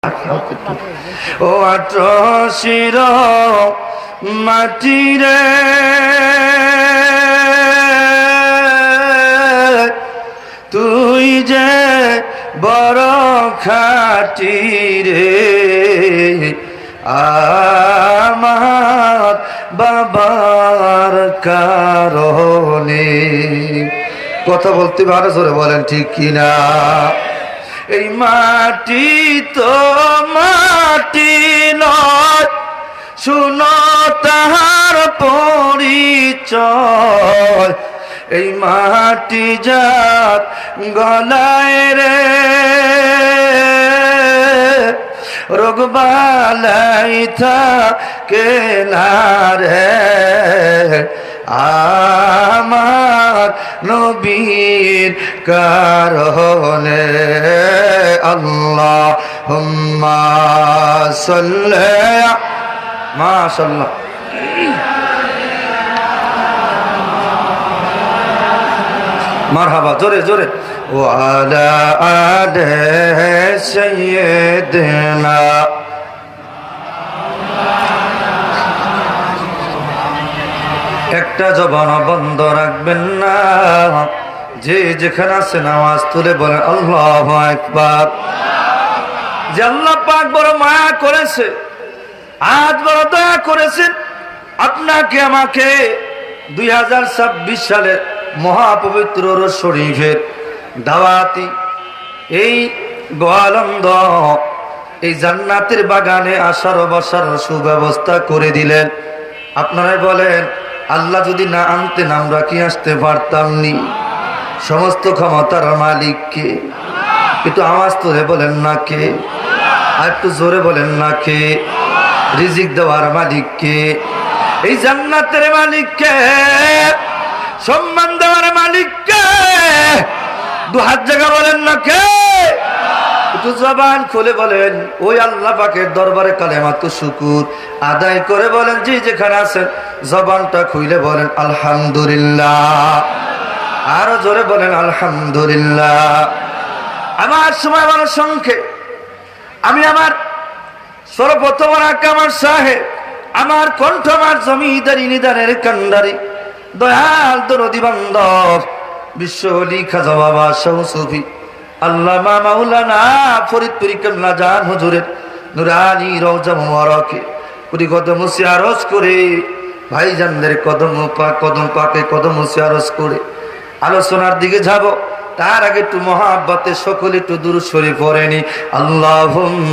ও আটশির মাটিরে তুই যে বড় খাটি রে আমার বাবার কারণে। কথা বলতে ভালো জোরে বলেন ঠিক কিনা? এই মাটি তো মাটি নয়, শুনো তাহার পরিচয়। এই মাটি যার গলায় রে রোগ বালাই থাকে না রে, আমার নবীর কারণে। আল্লাহুম্মা সাল্লি মাশাআল্লাহ। মারহাবা, জোরে জোরে। ওয়ালা আলে সাইয়্যিদিনা। একটা জবান বন্ধ রাখবেন না, যে যেখানে আছেন আওয়াজ তুলে বলেন আল্লাহু আকবার। যে আল্লাহ পাক বড় মায়া করেছে, আজ বড় দয়া করেছেন আপনাকে আমাকে 2026 সালের মহাপবিত্র রোজ শরীফের দাওয়াতি এই গোয়ালন্দ এই জান্নাতের বাগানে আসার বসার সুব্যবস্থা করে দিলেন। আপনারা বলেন আল্লাহ যদি না আনতেন আমরা কি আসতে পারতাম নি? সমস্ত ক্ষমতার মালিক কে? একটু আওয়াজ তুলে বলেন না কে? আর একটু জোরে বলেন না কে? রিজিক দেওয়ার মালিক কে? এই জান্নাতের মালিক কে? সম্মান দেওয়ার মালিক কে? দু হাত জায়গা বলেন না কে? একটু জবান খুলে বলেন ওই আল্লাহ পাকের দরবারে কালেমাতু শুকুর আদায় করে বলেন, যে যেখানে আছেন জবানটা খুলে বলেন আলহামদুলিল্লাহ। আরো জোরে বলেন আলহামদুলিল্লাহ। আমার সময় বড় সংখ্যে, আমি আমার সর্বপ্রথম আমার সাহেব, আমার কণ্ঠ, আমার জমিদারি নিদানের কান্ডারি দয়াল দরদি বান্দব বিশ্বলি খাজা বাবা শাহ সুফি আল্লামা মাওলানা ফরিদপুরি কেবলা জান হুজুরের নুরানি রওজা মুবারকে কোটি কদম সিয়ারত করে ভাইজানদের কদম পাকে কদম সিয়ারত করে আলোচনার দিকে যাব। তার আগে একটু মহাব্বতে সকলে একটু দুরূদ শরীফ পড়েনি। আল্লাহুম্মা